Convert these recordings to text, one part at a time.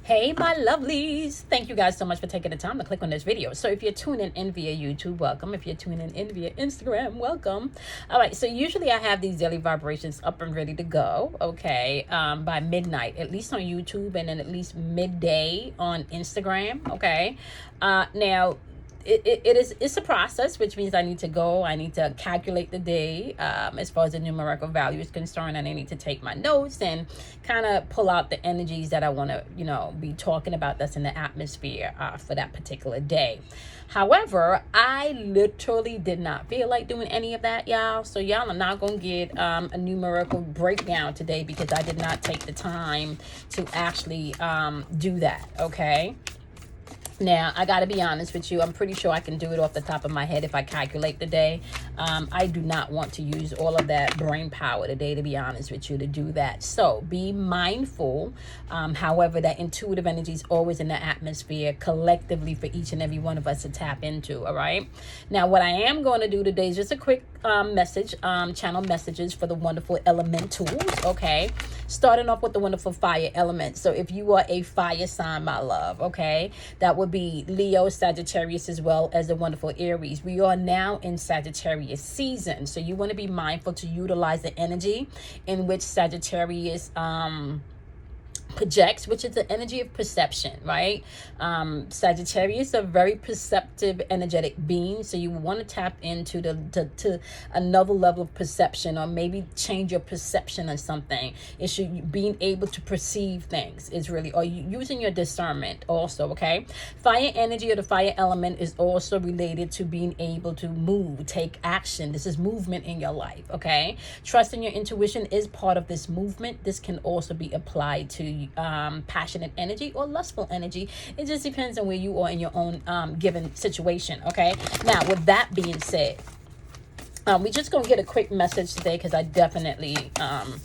Hey, my lovelies. Thank you guys so much for taking the time to click on this video. So if you're tuning in via YouTube, welcome. If you're tuning in via Instagram, welcome. All right, so usually I have these daily vibrations up and ready to go, okay, by midnight, at least on YouTube, and then at least midday on Instagram, okay? Now, it's a process, which means I need to calculate the day as far as the numerical value is concerned, and I need to take my notes and kind of pull out the energies that I want to be talking about that's in the atmosphere for that particular day. However, I literally did not feel like doing any of that, y'all. So y'all are not gonna get a numerical breakdown today because I did not take the time to actually do that, okay? Now, I got to be honest with you. I'm pretty sure I can do it off the top of my head if I calculate the day. I do not want to use all of that brain power today, to be honest with you, to do that. So be mindful. However, that intuitive energy is always in the atmosphere collectively for each and every one of us to tap into, all right? Now, what I am going to do today is just a quick message, channel messages for the wonderful elementals, okay? Starting off with the wonderful fire element. So if you are a fire sign, my love, okay, that would be Leo, Sagittarius, as well as the wonderful Aries. We are now in Sagittarius season, so you want to be mindful to utilize the energy in which Sagittarius projects, which is the energy of perception, right? Sagittarius are very perceptive, energetic beings, so you want to tap into to another level of perception, or maybe change your perception of something. It should being able to perceive things is really, or using your discernment also, okay? Fire energy, or the fire element, is also related to being able to move, take action. This is movement in your life, okay? Trusting your intuition is part of this movement. This can also be applied to passionate energy or lustful energy. It just depends on where you are in your own given situation, okay? Now, with that being said, we're just gonna get a quick message today because I definitely I'm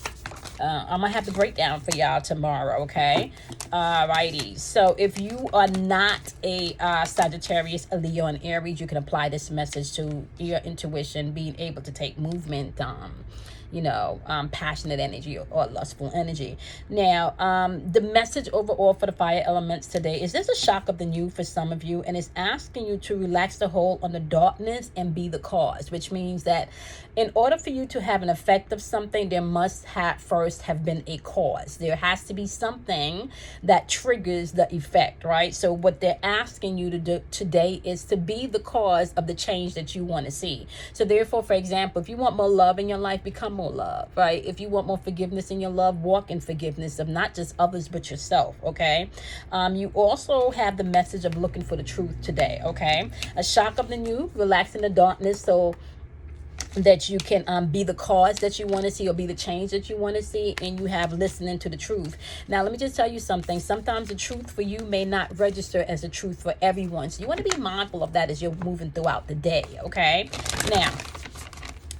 gonna have the breakdown for y'all tomorrow, okay? Alrighty, so if you are not a Sagittarius, a Leo, and Aries, you can apply this message to your intuition, being able to take movement, passionate energy or lustful energy. Now, the message overall for the fire elements today is there's a shock of the new for some of you, and it's asking you to relax the hold on the darkness and be the cause, which means that in order for you to have an effect of something, there must first have been a cause. There has to be something that triggers the effect, right? So what they're asking you to do today is to be the cause of the change that you want to see. So therefore, for example, if you want more love in your life, become more love, right? If you want more forgiveness in your love, walk in forgiveness of not just others but yourself, okay? You also have the message of looking for the truth today, okay? A shock of the new, relax in the darkness, so that you can be the cause that you want to see, or be the change that you want to see, and you have listening to the truth. Now, let me just tell you something. Sometimes the truth for you may not register as the truth for everyone, so you want to be mindful of that as you're moving throughout the day, okay? Now,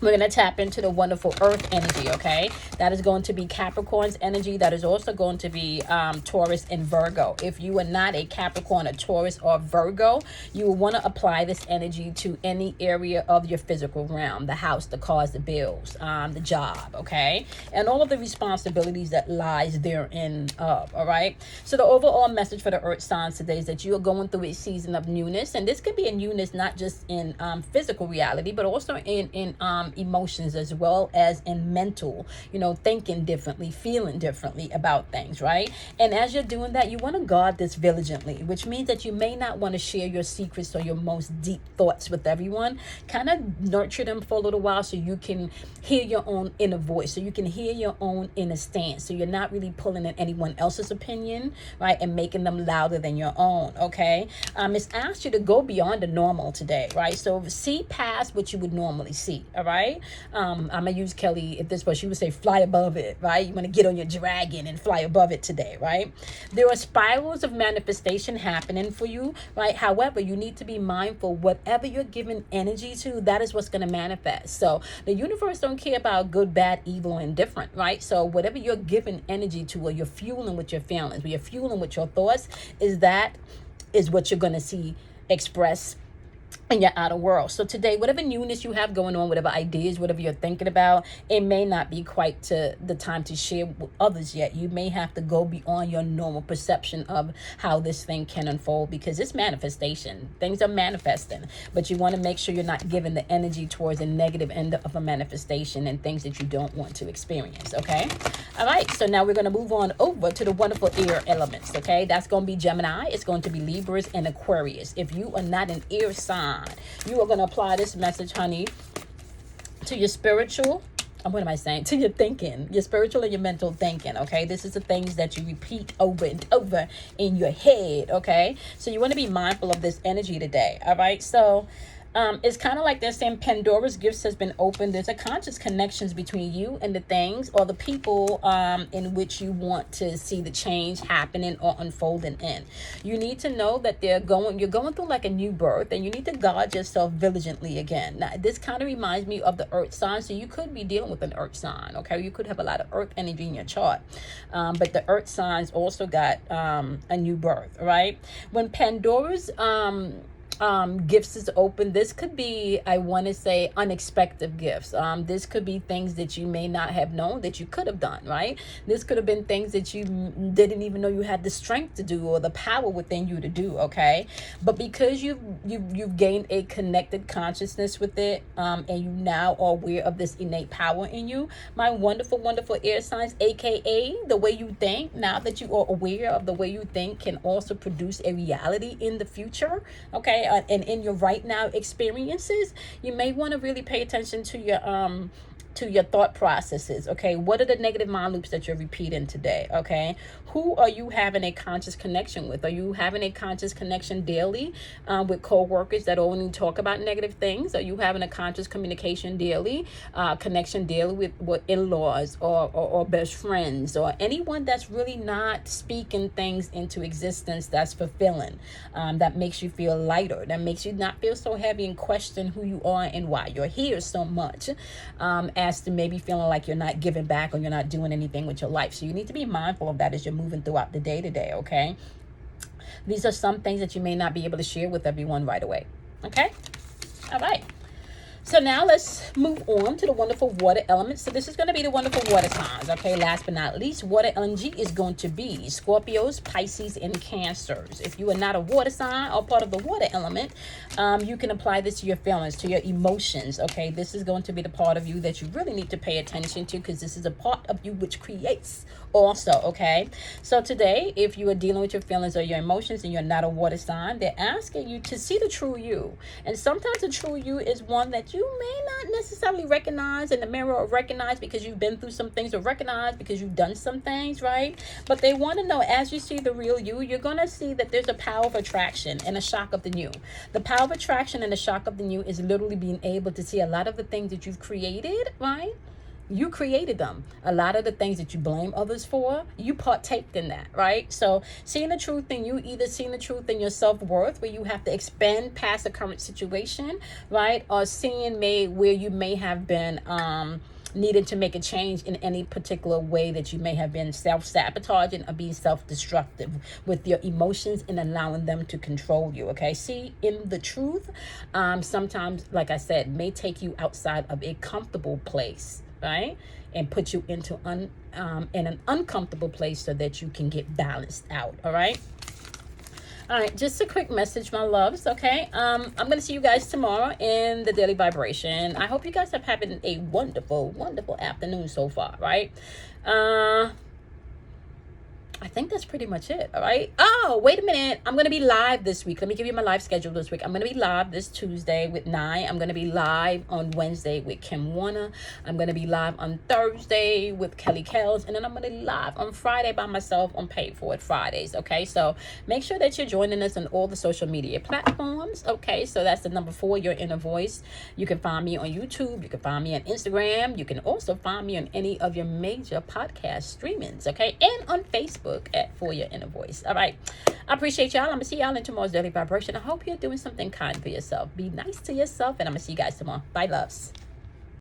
we're going to tap into the wonderful earth energy, okay? That is going to be Capricorn's energy. That is also going to be Taurus and Virgo. If you are not a Capricorn, a Taurus, or Virgo, you will want to apply this energy to any area of your physical realm, the house, the cars, the bills, the job, okay? And all of the responsibilities that lies therein of, all right? So the overall message for the earth signs today is that you are going through a season of newness, and this could be a newness not just in physical reality, but also in emotions, as well as in mental, thinking differently, feeling differently about things, right? And as you're doing that, you want to guard this diligently, which means that you may not want to share your secrets or your most deep thoughts with everyone. Kind of nurture them for a little while so you can hear your own inner voice, so you can hear your own inner stance, so you're not really pulling in anyone else's opinion, right, and making them louder than your own, okay? It's asked you to go beyond the normal today, right? So see past what you would normally see, all right? I'm gonna use Kelly at this point. She would say fly above it, right? You want to get on your dragon and fly above it today, right? There are spirals of manifestation happening for you, right? However, you need to be mindful, whatever you're giving energy to, that is what's going to manifest. So the universe don't care about good, bad, evil, or indifferent, right? So whatever you're giving energy to, or you're fueling with your feelings, or you're fueling with your thoughts, is what you're going to see express in your outer world. So today, whatever newness you have going on, whatever ideas, whatever you're thinking about, it may not be quite to the time to share with others yet. You may have to go beyond your normal perception of how this thing can unfold, because it's manifestation. Things are manifesting, but you want to make sure you're not giving the energy towards a negative end of a manifestation and things that you don't want to experience. Okay. All right. So now we're going to move on over to the wonderful air elements. Okay. That's going to be Gemini. It's going to be Libras and Aquarius. If you are not an air sign, you are going to apply this message, honey, to your spiritual, what am I saying? To your thinking, your spiritual and your mental thinking, okay? This is the things that you repeat over and over in your head, okay? So you want to be mindful of this energy today, all right? So it's kind of like they're saying Pandora's gifts has been opened. There's a conscious connections between you and the things or the people in which you want to see the change happening or unfolding in. You need to know that you're going through like a new birth, and you need to guard yourself diligently again. Now, this kind of reminds me of the earth sign. So you could be dealing with an earth sign, okay? You could have a lot of earth energy in your chart. But the earth signs also got a new birth, right? When Pandora's gifts is open, this could be, I want to say, unexpected gifts. This could be things that you may not have known that you could have done, right? This could have been things that you didn't even know you had the strength to do or the power within you to do, okay? But because you've gained a connected consciousness with it, and you now are aware of this innate power in you, my wonderful, wonderful air signs, aka the way you think, now that you are aware of the way you think, can also produce a reality in the future, okay? And in your right now experiences, you may want to really pay attention to your thought processes, okay? What are the negative mind loops that you're repeating today, okay? Who are you having a conscious connection with? Are you having a conscious connection daily with co-workers that only talk about negative things? Are you having a conscious communication daily, connection daily with in-laws or best friends or anyone that's really not speaking things into existence that's fulfilling, that makes you feel lighter, that makes you not feel so heavy and question who you are and why you're here so much, as to maybe feeling like you're not giving back or you're not doing anything with your life. So you need to be mindful of that as you're moving throughout the day today, okay? These are some things that you may not be able to share with everyone right away, okay? All right. So now let's move on to the wonderful water elements. So this is going to be the wonderful water signs, okay? Last but not least, water energy is going to be Scorpios, Pisces, and Cancers. If you are not a water sign or part of the water element, you can apply this to your feelings, to your emotions, okay? This is going to be the part of you that you really need to pay attention to, because this is a part of you which creates also, okay? So today, if you are dealing with your feelings or your emotions and you're not a water sign, they're asking you to see the true you. And sometimes the true you is one that you may not necessarily recognize in the mirror or recognize because you've been through some things, or recognize because you've done some things, right? But they want to know, as you see the real you, you're going to see that there's a power of attraction and a shock of the new. The power of attraction and the shock of the new is literally being able to see a lot of the things that you've created, right? You created them. A lot of the things that you blame others for, you partaked in that, right? So seeing the truth in you, either seeing the truth in your self-worth, where you have to expand past the current situation, right? Or seeing where you may have been needed to make a change in any particular way that you may have been self-sabotaging or being self-destructive with your emotions and allowing them to control you, okay? See, in the truth, sometimes, like I said, may take you outside of a comfortable place, right? And put you into in an uncomfortable place so that you can get balanced out, all right? All right, just a quick message, my loves, okay? I'm going to see you guys tomorrow in the Daily Vibration. I hope you guys have having a wonderful, wonderful afternoon so far, right? I think that's pretty much it, all right? Oh, wait a minute. I'm going to be live this week. Let me give you my live schedule this week. I'm going to be live this Tuesday with Nye. I'm going to be live on Wednesday with Kim Warner. I'm going to be live on Thursday with Kelly Kells. And then I'm going to be live on Friday by myself on Paid For It Fridays, okay? So make sure that you're joining us on all the social media platforms, okay? So that's the number 4, Your Inner Voice. You can find me on YouTube. You can find me on Instagram. You can also find me on any of your major podcast streamings, okay? And on Facebook For Your Inner Voice. All right. I appreciate y'all. I'm going to see y'all in tomorrow's Daily Vibration. I hope you're doing something kind for yourself. Be nice to yourself, and I'm going to see you guys tomorrow. Bye, loves.